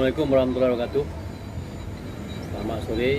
Assalamualaikum warahmatullahi wabarakatuh. Selamat sore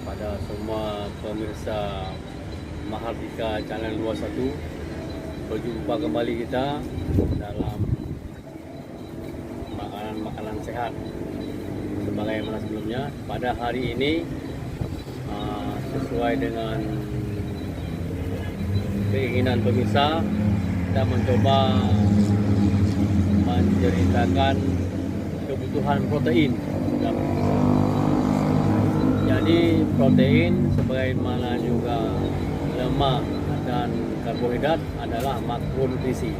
pada semua pemirsa Mahardika Channel 21. Berjumpa kembali kita dalam makanan-makanan sehat. Sebagaimana sebelumnya, pada hari ini sesuai dengan keinginan pemirsa, kita mencoba menceritakan kebutuhan protein. Jadi protein sebagaimana juga lemak dan karbohidrat adalah makronutrisi.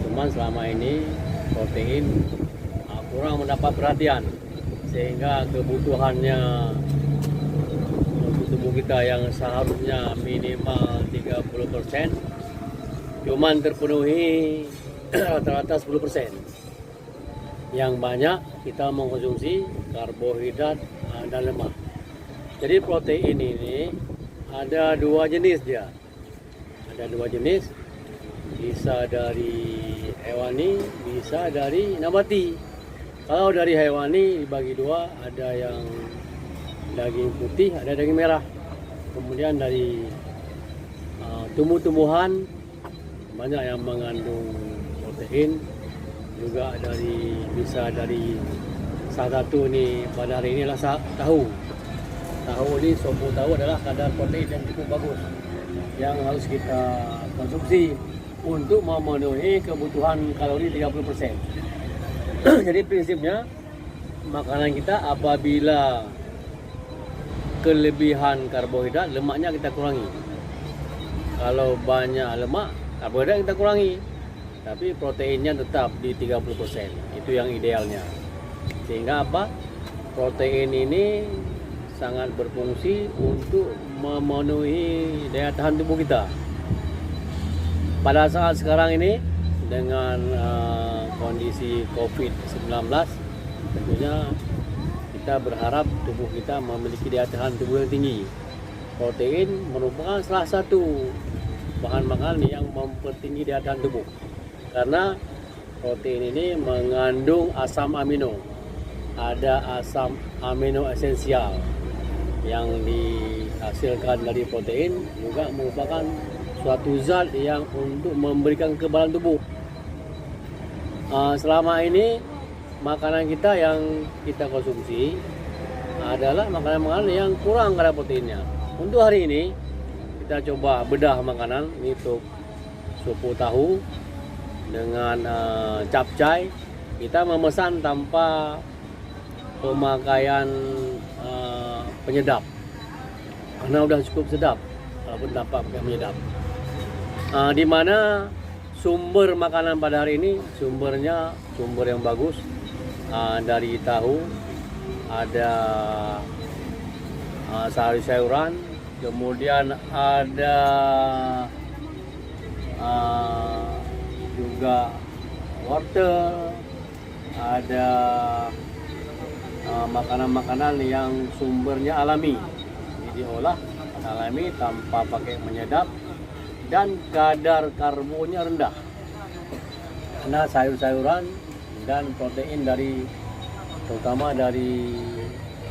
Cuman selama ini protein kurang mendapat perhatian, sehingga kebutuhannya untuk tubuh kita yang seharusnya minimal 30% cuman terpenuhi rata-rata 10%. Yang banyak kita mengkonsumsi karbohidrat dan lemak. Jadi protein ini ada dua jenis dia. Ada dua jenis, bisa dari hewani, bisa dari nabati. Kalau dari hewani dibagi dua, ada yang daging putih, ada daging merah. Kemudian dari tumbuh-tumbuhan banyak yang mengandung protein. Juga bisa dari salah satu nih pada hari ini adalah tahu. Tahu ini, sopo tahu adalah kadar protein yang cukup bagus yang harus kita konsumsi untuk memenuhi kebutuhan kalori 30%. Jadi prinsipnya makanan kita apabila kelebihan karbohidrat, lemaknya kita kurangi. Kalau banyak lemak, karbohidrat kita kurangi. Tapi proteinnya tetap di 30%. Itu yang idealnya. Sehingga apa? Protein ini sangat berfungsi untuk memenuhi daya tahan tubuh kita. Pada saat sekarang ini dengan kondisi COVID-19, tentunya kita berharap tubuh kita memiliki daya tahan tubuh yang tinggi. Protein merupakan salah satu bahan makanan yang mempertinggi daya tahan tubuh. Karena protein ini mengandung asam amino. Ada asam amino esensial yang dihasilkan dari protein, juga merupakan suatu zat yang untuk memberikan kekebalan tubuh. Selama ini makanan kita yang kita konsumsi adalah makanan-makanan yang kurang kadar proteinnya. Untuk hari ini kita coba bedah makanan ini untuk supu tahu dengan capcay. Kita memesan tanpa pemakaian penyedap karena udah cukup sedap walaupun tanpa pakai penyedap. Di mana sumber makanan pada hari ini sumber yang bagus, dari tahu, ada sayur-sayuran, kemudian ada juga wortel, ada makanan-makanan yang sumbernya alami, diolah alami tanpa pakai penyedap, dan kadar karbonya rendah. Karena sayur-sayuran dan protein terutama dari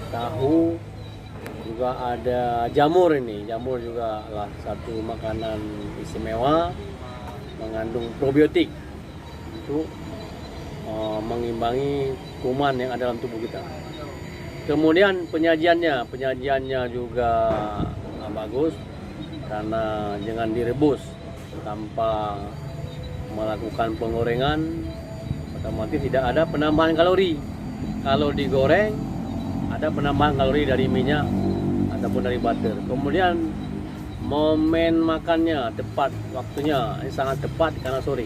tahu, juga ada jamur. Ini jamur juga adalah satu makanan istimewa, mengandung probiotik untuk mengimbangi kuman yang ada dalam tubuh kita. Kemudian penyajiannya juga bagus, karena jangan direbus tanpa melakukan penggorengan, otomatis tidak ada penambahan kalori. Kalau digoreng ada penambahan kalori dari minyak ataupun dari butter. Kemudian momen makannya tepat, waktunya ini sangat tepat karena sore.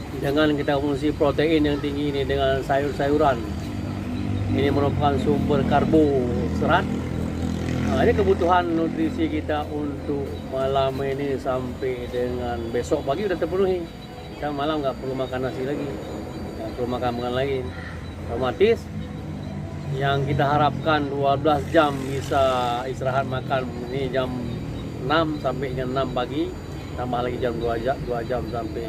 Dengan kita konsumsi protein yang tinggi ini dengan sayur-sayuran, ini merupakan sumber karbo serat. Ini kebutuhan nutrisi kita untuk malam ini sampai dengan besok pagi udah terpenuhi. Kita malam nggak perlu makan nasi lagi, nggak perlu makan lagi. Otomatis yang kita harapkan 12 jam bisa istirahat makan, ini jam 6 sampai jam 6 pagi, tambah lagi jam 2 jam sampai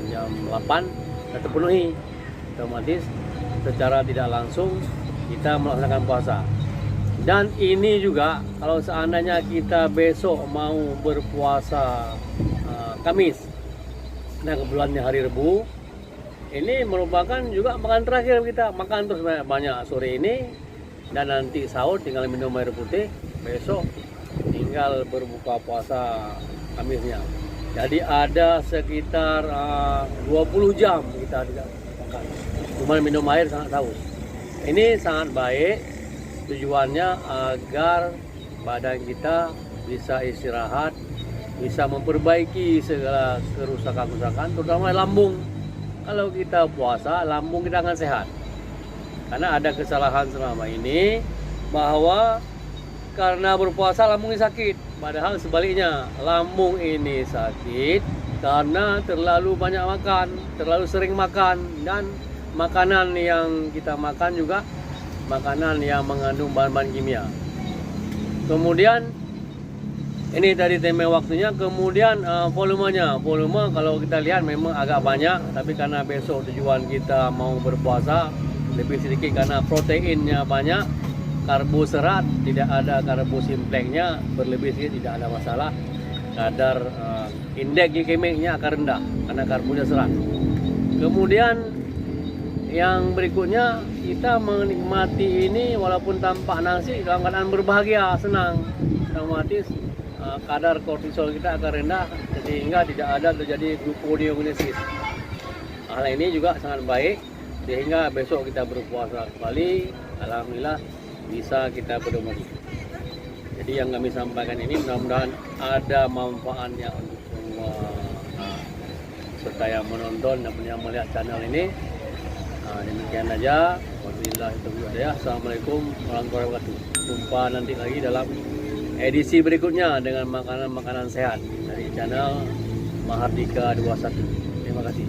jam 8 sudah terpenuhi. Otomatis secara tidak langsung kita melaksanakan puasa. Dan ini juga kalau seandainya kita besok mau berpuasa Kamis, nah kebetulannya hari Rebu, ini merupakan juga makan terakhir kita, makan terus banyak sore ini, dan nanti sahur tinggal minum air putih, besok tinggal berbuka puasa Kamisnya. Jadi ada sekitar 20 jam kita tidak makan, cuma minum air sangat haus. Ini sangat baik, tujuannya agar badan kita bisa istirahat, bisa memperbaiki segala kerusakan-kerusakan, terutama lambung. Kalau kita puasa, lambung kita akan sehat. Karena ada kesalahan selama ini bahwa karena berpuasa lambung ini sakit. Padahal sebaliknya, lambung ini sakit karena terlalu banyak makan, terlalu sering makan, dan makanan yang kita makan juga makanan yang mengandung bahan-bahan kimia. Kemudian ini tadi tema waktunya, kemudian volumenya. Volume kalau kita lihat memang agak banyak, tapi karena besok tujuan kita mau berpuasa lebih sedikit karena proteinnya banyak, karbo serat tidak ada, karbo simpleknya berlebih sedikit tidak ada masalah. Kadar indeks glikemiknya akan rendah karena karbonya serat. Kemudian yang berikutnya, kita menikmati ini walaupun tanpa nasi dalam keadaan berbahagia, senang, otomatis kadar kortisol kita akan rendah sehingga tidak ada terjadi gluconeogenesis. Hal ini juga sangat baik sehingga besok kita berpuasa kembali, alhamdulillah bisa kita berdomani. Jadi yang kami sampaikan ini mudah-mudahan ada manfaatnya untuk semua serta yang menonton dan yang melihat channel ini. Demikian aja. Assalamualaikum warahmatullahi wabarakatuh. Jumpa nanti lagi dalam edisi berikutnya dengan makanan-makanan sehat dari channel Mahardika 21. Terima kasih.